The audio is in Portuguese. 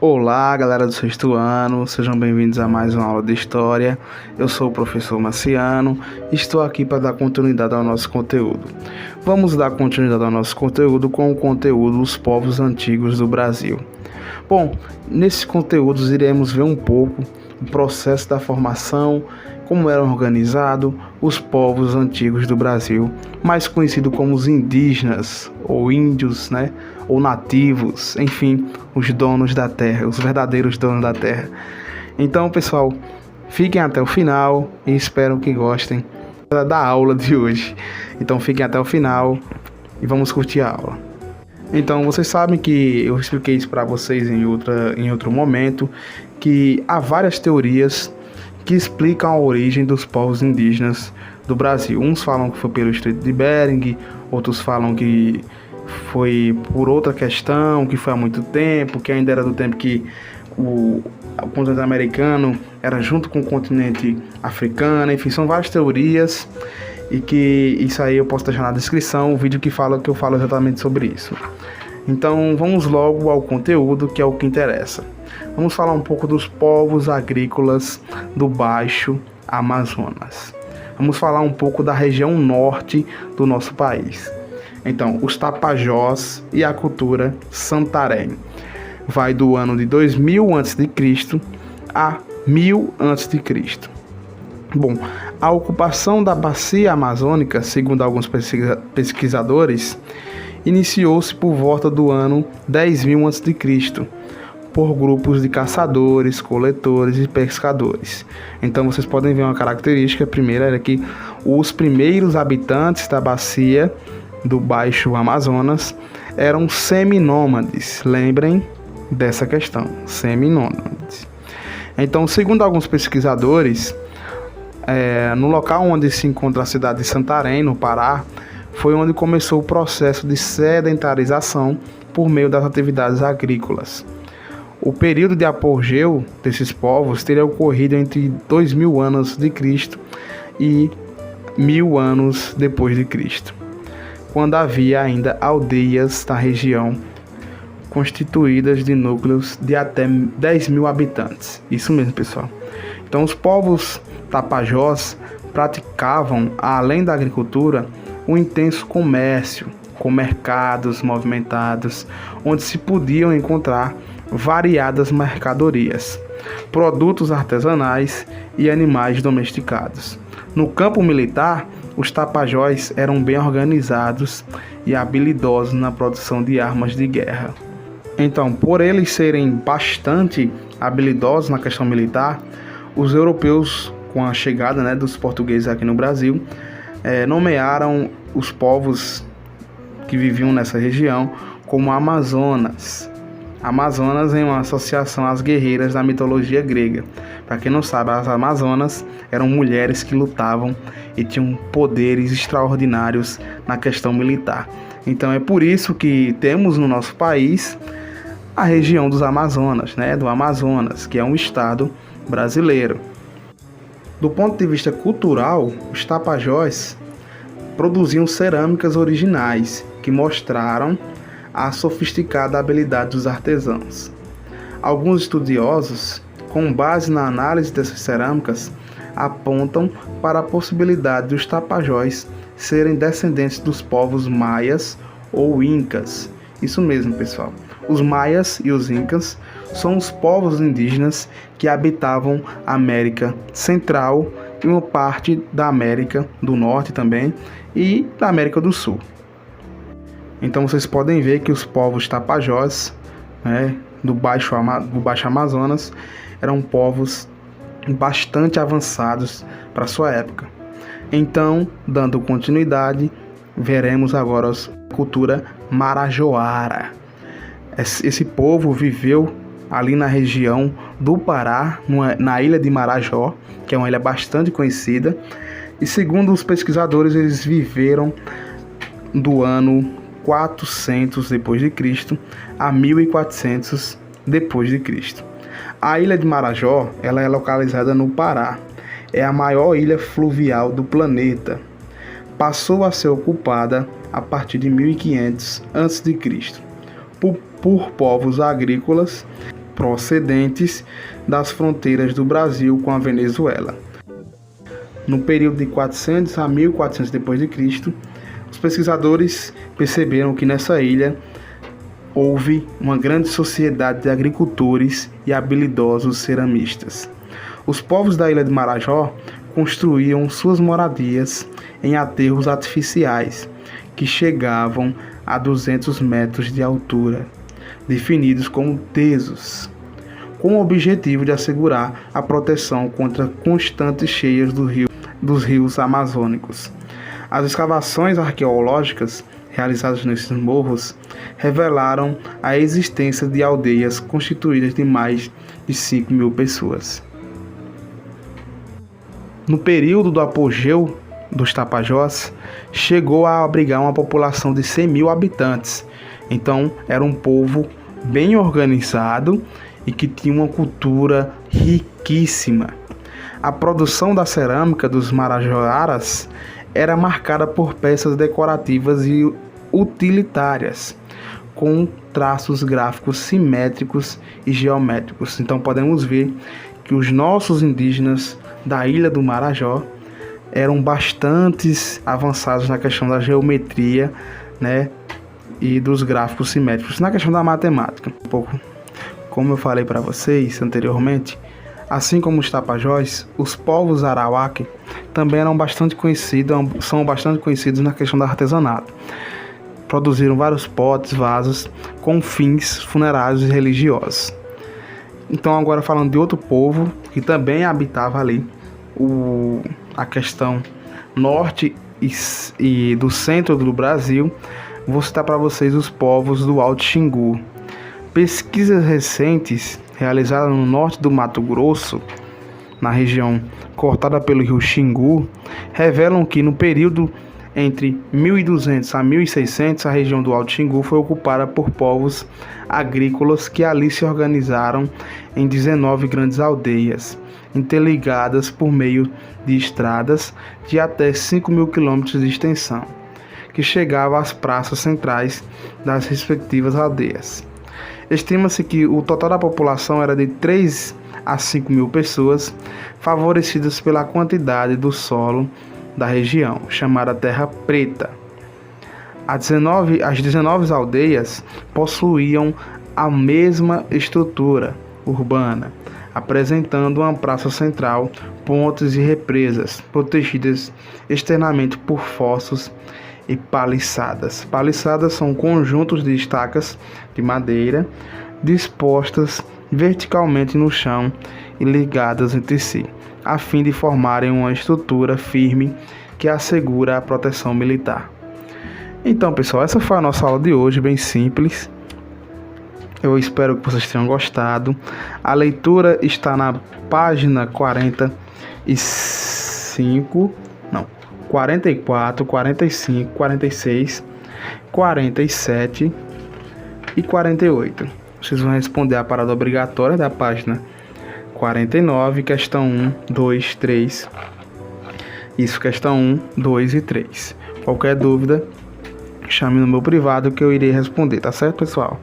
Olá, galera do sexto ano, sejam bem-vindos a mais uma aula de História. Eu sou o professor Marciano e estou aqui para dar continuidade ao nosso conteúdo. Vamos dar continuidade ao nosso conteúdo com o conteúdo dos povos antigos do Brasil. Bom, nesses conteúdos iremos ver um pouco o processo da formação, como eram organizados os povos antigos do Brasil, mais conhecido como os indígenas, ou índios, ou nativos, enfim, os donos da terra, os verdadeiros donos da terra. Então, pessoal, fiquem até o final e espero que gostem da aula de hoje. Então, fiquem até o final e vamos curtir a aula. Então, vocês sabem que eu expliquei isso para vocês em outro momento, que há várias teorias que explicam a origem dos povos indígenas do Brasil. Uns falam que foi pelo Estreito de Bering, outros falam que foi por outra questão, que foi há muito tempo, que ainda era do tempo que o continente americano era junto com o continente africano. Enfim, são várias teorias e que isso aí eu posso deixar na descrição, o vídeo que eu falo exatamente sobre isso. Então vamos logo ao conteúdo, que é o que interessa. Vamos falar um pouco dos povos agrícolas do Baixo Amazonas. Vamos falar um pouco da região norte do nosso país. Então, os Tapajós e a cultura Santarém. Vai do ano de 2000 a.C. a 1000 a.C. Bom, a ocupação da bacia amazônica, segundo alguns pesquisadores, iniciou-se por volta do ano 10.000 a.C., por grupos de caçadores, coletores e pescadores. Então vocês podem ver uma característica. A primeira era que os primeiros habitantes da bacia do Baixo Amazonas eram seminômades. Lembrem dessa questão, seminômades. Então, segundo alguns pesquisadores, no local onde se encontra a cidade de Santarém, no Pará, foi onde começou o processo de sedentarização por meio das atividades agrícolas. O período de apogeu desses povos teria ocorrido entre 2000 anos de Cristo e 1000 anos depois de Cristo, quando havia ainda aldeias da região constituídas de núcleos de até 10.000 habitantes. Isso mesmo, pessoal. Então, os povos tapajós praticavam, além da agricultura, um intenso comércio, com mercados movimentados, onde se podiam encontrar variadas mercadorias, produtos artesanais e animais domesticados. No campo militar, os tapajós eram bem organizados e habilidosos na produção de armas de guerra. Então, por eles serem bastante habilidosos na questão militar, os europeus, com a chegada dos portugueses aqui no Brasil, nomearam os povos que viviam nessa região como Amazonas. Amazonas em uma associação às guerreiras da mitologia grega. Para quem não sabe, as Amazonas eram mulheres que lutavam e tinham poderes extraordinários na questão militar. Então é por isso que temos no nosso país a região dos Amazonas, do Amazonas, que é um estado brasileiro. Do ponto de vista cultural, os tapajós produziam cerâmicas originais que mostraram a sofisticada habilidade dos artesãos. Alguns estudiosos, com base na análise dessas cerâmicas, apontam para a possibilidade dos tapajós serem descendentes dos povos maias ou incas. Isso mesmo, pessoal. Os maias e os incas são os povos indígenas que habitavam a América Central e uma parte da América do Norte também e da América do Sul. Então vocês podem ver que os povos tapajós, do Baixo Amazonas, eram povos bastante avançados para sua época. Então, dando continuidade, veremos agora a cultura marajoara. Esse povo viveu ali na região do Pará, na ilha de Marajó, que é uma ilha bastante conhecida. E segundo os pesquisadores, eles viveram do ano 400 depois de Cristo a 1400 depois de Cristo. A ilha de Marajó, ela é localizada no Pará. É a maior ilha fluvial do planeta. Passou a ser ocupada a partir de 1500 a.C. por povos agrícolas procedentes das fronteiras do Brasil com a Venezuela. No período de 400 a 1400 d.C., os pesquisadores perceberam que nessa ilha houve uma grande sociedade de agricultores e habilidosos ceramistas. Os povos da ilha de Marajó construíam suas moradias em aterros artificiais que chegavam a 200 metros de altura, definidos como tesos, com o objetivo de assegurar a proteção contra constantes cheias dos rios amazônicos. As escavações arqueológicas realizadas nesses morros revelaram a existência de aldeias constituídas de mais de 5.000 pessoas. No período do apogeu dos Tapajós, chegou a abrigar uma população de 100.000 habitantes. Então, era um povo bem organizado e que tinha uma cultura riquíssima. A produção da cerâmica dos marajoaras era marcada por peças decorativas e utilitárias, com traços gráficos simétricos e geométricos. Então podemos ver que os nossos indígenas da ilha do Marajó eram bastante avançados na questão da geometria, né, e dos gráficos simétricos, na questão da matemática. Um pouco, como eu falei para vocês anteriormente, assim como os Tapajós, os povos Arawak também são bastante conhecidos na questão do artesanato. Produziram vários potes, vasos com fins funerários e religiosos. Então, agora falando de outro povo que também habitava ali a questão norte e do centro do Brasil, vou citar para vocês os povos do Alto Xingu. Pesquisas recentes realizadas no norte do Mato Grosso, na região cortada pelo rio Xingu, revelam que no período entre 1200 a 1600, a região do Alto Xingu foi ocupada por povos agrícolas que ali se organizaram em 19 grandes aldeias, interligadas por meio de estradas de até 5.000 quilômetros de extensão, que chegavam às praças centrais das respectivas aldeias. Estima-se que o total da população era de 3 a 5.000 pessoas, favorecidas pela quantidade do solo da região, chamada Terra Preta. As 19 aldeias possuíam a mesma estrutura urbana, apresentando uma praça central, pontes e represas, protegidas externamente por fossos e paliçadas. Paliçadas são conjuntos de estacas de madeira dispostas verticalmente no chão e ligadas entre si, a fim de formarem uma estrutura firme que assegura a proteção militar. Então, pessoal, essa foi a nossa aula de hoje, bem simples. Eu espero que vocês tenham gostado. A leitura está na página 44, 45, 46, 47 e 48. Vocês vão responder a parada obrigatória da página 49, questão 1, 2, 3. Isso, questão 1, 2 e 3. Qualquer dúvida, chame no meu privado que eu irei responder, tá certo, pessoal?